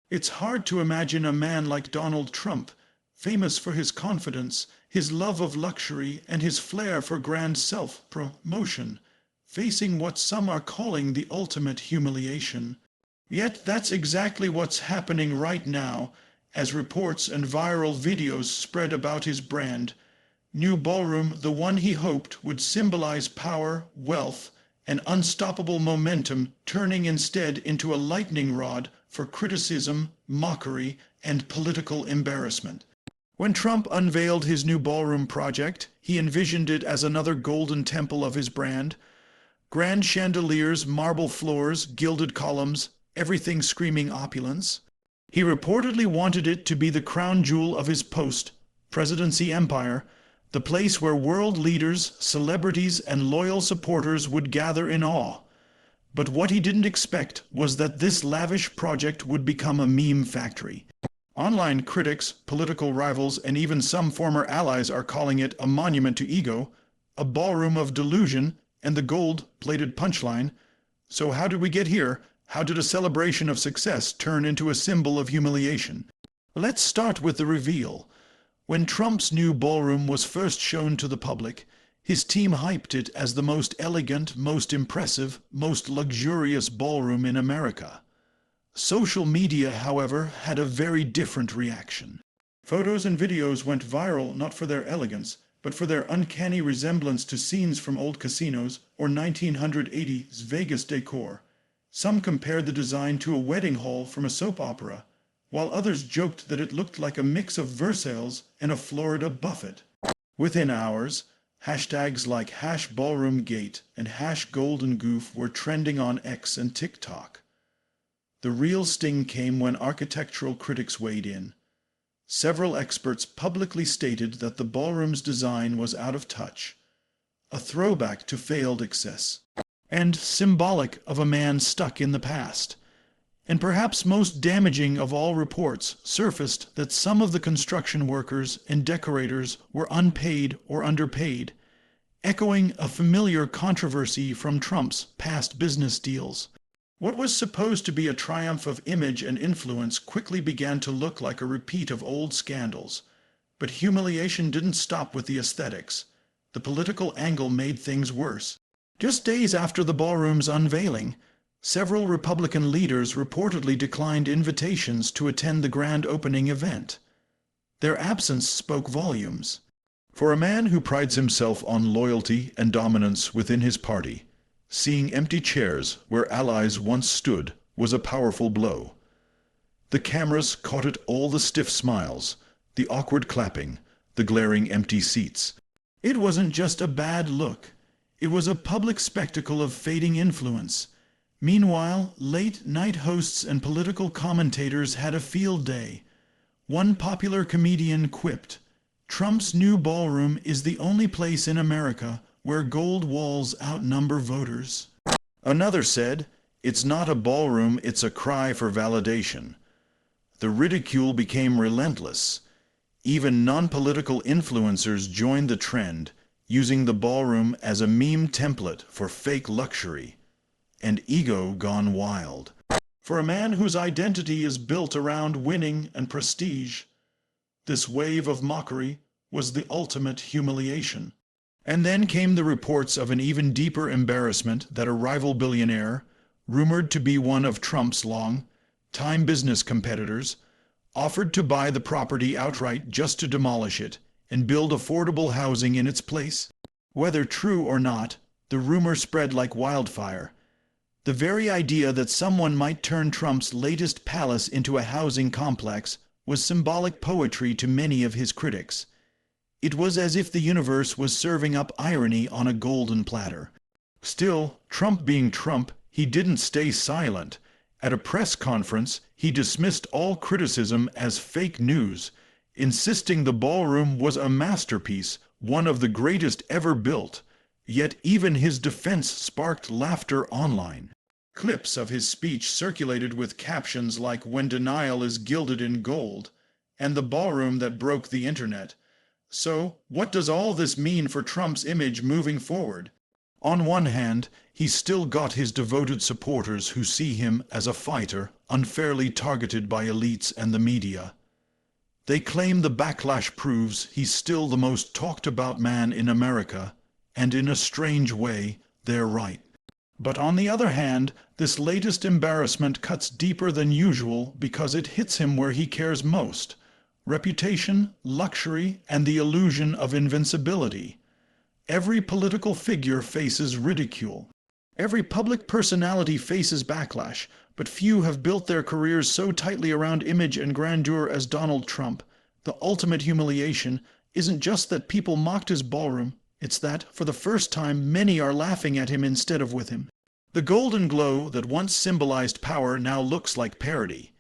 It's hard to imagine a man like Donald Trump, famous for his confidence, his love of luxury, and his flair for grand self-promotion, facing what some are calling the ultimate humiliation. Yet that's exactly what's happening right now, as reports and viral videos spread about his brand new ballroom, the one he hoped would symbolize power, wealth, and unstoppable momentum, turning instead into a lightning rod for criticism, mockery, and political embarrassment. When Trump unveiled his new ballroom project, he envisioned it as another golden temple of his brand. Grand chandeliers, marble floors, gilded columns, everything screaming opulence. He reportedly wanted it to be the crown jewel of his post-presidency empire, the place where world leaders, celebrities, and loyal supporters would gather in awe. But what he didn't expect was that this lavish project would become a meme factory. Online critics, political rivals, and even some former allies are calling it a monument to ego, a ballroom of delusion, and the gold-plated punchline. So how did we get here? How did a celebration of success turn into a symbol of humiliation? Let's start with the reveal. When Trump's new ballroom was first shown to the public, his team hyped it as the most elegant, most impressive, most luxurious ballroom in America. Social media, however, had a very different reaction. Photos and videos went viral not for their elegance, but for their uncanny resemblance to scenes from old casinos or 1980s Vegas decor. Some compared the design to a wedding hall from a soap opera, while others joked that it looked like a mix of Versailles and a Florida buffet. Within hours, hashtags like #BallroomGate and #GoldenGoof were trending on X and TikTok. The real sting came when architectural critics weighed in. Several experts publicly stated that the ballroom's design was out of touch, a throwback to failed excess, and symbolic of a man stuck in the past. And perhaps most damaging of all, reports surfaced that some of the construction workers and decorators were unpaid or underpaid, echoing a familiar controversy from Trump's past business deals. What was supposed to be a triumph of image and influence quickly began to look like a repeat of old scandals. But humiliation didn't stop with the aesthetics. The political angle made things worse. Just days after the ballroom's unveiling, several Republican leaders reportedly declined invitations to attend the grand opening event. Their absence spoke volumes. For a man who prides himself on loyalty and dominance within his party, seeing empty chairs where allies once stood was a powerful blow. The cameras caught it all: the stiff smiles, the awkward clapping, the glaring empty seats. It wasn't just a bad look. It was a public spectacle of fading influence. Meanwhile, late-night hosts and political commentators had a field day. One popular comedian quipped, "Trump's new ballroom is the only place in America where gold walls outnumber voters." Another said, "It's not a ballroom, it's a cry for validation." The ridicule became relentless. Even non-political influencers joined the trend, using the ballroom as a meme template for fake luxury. And ego gone wild. For a man whose identity is built around winning and prestige, this wave of mockery was the ultimate humiliation. And then came the reports of an even deeper embarrassment that a rival billionaire, rumored to be one of Trump's long-time business competitors, offered to buy the property outright just to demolish it and build affordable housing in its place. Whether true or not, the rumor spread like wildfire. The very idea that someone might turn Trump's latest palace into a housing complex was symbolic poetry to many of his critics. It was as if the universe was serving up irony on a golden platter. Still, Trump being Trump, he didn't stay silent. At a press conference, he dismissed all criticism as fake news, insisting the ballroom was a masterpiece, one of the greatest ever built. Yet even his defense sparked laughter online. Clips of his speech circulated with captions like "When denial is gilded in gold" and "The ballroom that broke the internet." So, what does all this mean for Trump's image moving forward? On one hand, he's still got his devoted supporters who see him as a fighter, unfairly targeted by elites and the media. They claim the backlash proves he's still the most talked about man in America, and in a strange way, they're right. But on the other hand, this latest embarrassment cuts deeper than usual because it hits him where he cares most: reputation, luxury, and the illusion of invincibility. Every political figure faces ridicule. Every public personality faces backlash, but few have built their careers so tightly around image and grandeur as Donald Trump. The ultimate humiliation isn't just that people mocked his ballroom, it's that, for the first time, many are laughing at him instead of with him. The golden glow that once symbolized power now looks like parody.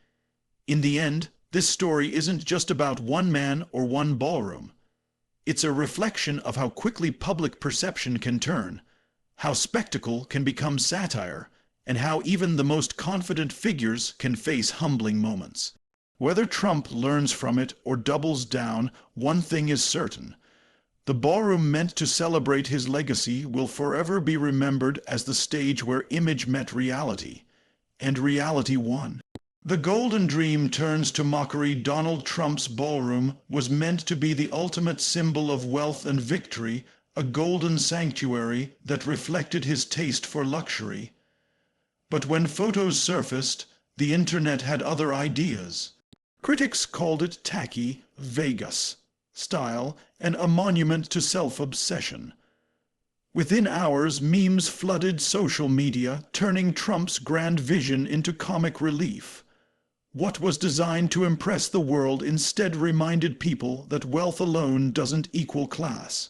In the end, this story isn't just about one man or one ballroom. It's a reflection of how quickly public perception can turn, how spectacle can become satire, and how even the most confident figures can face humbling moments. Whether Trump learns from it or doubles down, one thing is certain: the ballroom meant to celebrate his legacy will forever be remembered as the stage where image met reality, and reality won. The golden dream turns to mockery. Donald Trump's ballroom was meant to be the ultimate symbol of wealth and victory, a golden sanctuary that reflected his taste for luxury. But when photos surfaced, the internet had other ideas. Critics called it tacky, Vegas style, and a monument to self-obsession. Within hours, memes flooded social media, turning Trump's grand vision into comic relief. What was designed to impress the world instead reminded people that wealth alone doesn't equal class.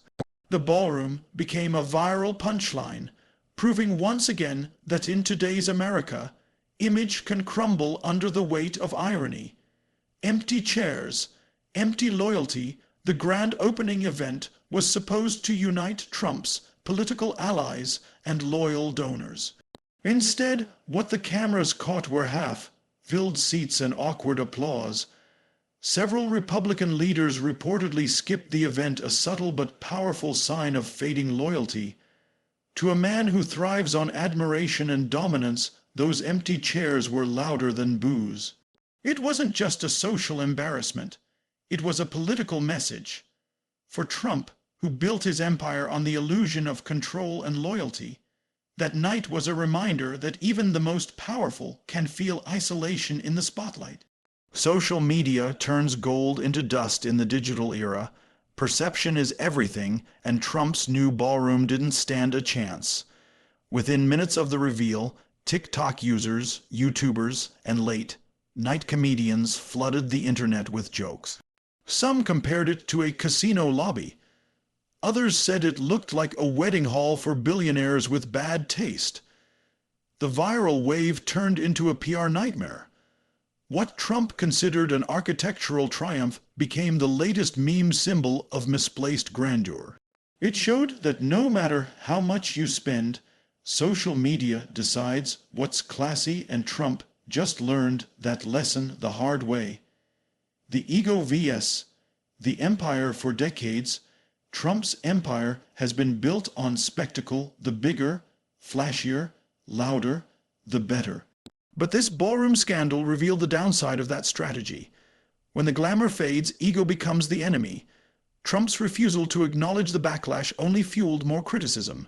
The ballroom became a viral punchline, proving once again that in today's America, image can crumble under the weight of irony. Empty chairs, empty loyalty. The grand opening event was supposed to unite Trump's political allies and loyal donors. Instead, what the cameras caught were half-filled seats and awkward applause. Several Republican leaders reportedly skipped the event, a subtle but powerful sign of fading loyalty. To a man who thrives on admiration and dominance, those empty chairs were louder than boos. It wasn't just a social embarrassment. It was a political message. For Trump, who built his empire on the illusion of control and loyalty, that night was a reminder that even the most powerful can feel isolation in the spotlight. Social media turns gold into dust in the digital era. Perception is everything, and Trump's new ballroom didn't stand a chance. Within minutes of the reveal, TikTok users, YouTubers, and late-night comedians flooded the internet with jokes. Some compared it to a casino lobby. Others said it looked like a wedding hall for billionaires with bad taste. The viral wave turned into a PR nightmare. What Trump considered an architectural triumph became the latest meme symbol of misplaced grandeur. It showed that no matter how much you spend, social media decides what's classy, and Trump just learned that lesson the hard way. The ego vs. the empire. For decades, Trump's empire has been built on spectacle. The bigger, flashier, louder, the better. But this ballroom scandal revealed the downside of that strategy. When the glamour fades, ego becomes the enemy. Trump's refusal to acknowledge the backlash only fueled more criticism.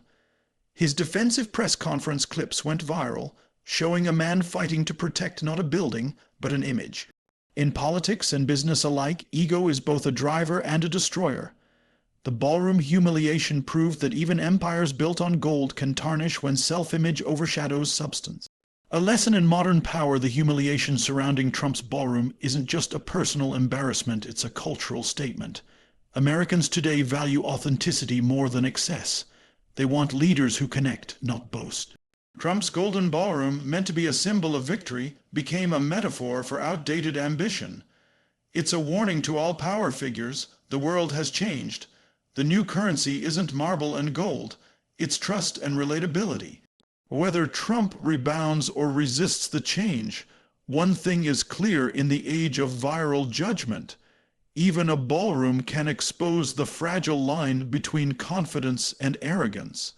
His defensive press conference clips went viral, showing a man fighting to protect not a building, but an image. In politics and business alike, ego is both a driver and a destroyer. The ballroom humiliation proved that even empires built on gold can tarnish when self-image overshadows substance. A lesson in modern power, the humiliation surrounding Trump's ballroom isn't just a personal embarrassment, it's a cultural statement. Americans today value authenticity more than excess. They want leaders who connect, not boast. Trump's golden ballroom, meant to be a symbol of victory, became a metaphor for outdated ambition. It's a warning to all power figures: the world has changed. The new currency isn't marble and gold, it's trust and relatability. Whether Trump rebounds or resists the change, one thing is clear in the age of viral judgment: even a ballroom can expose the fragile line between confidence and arrogance.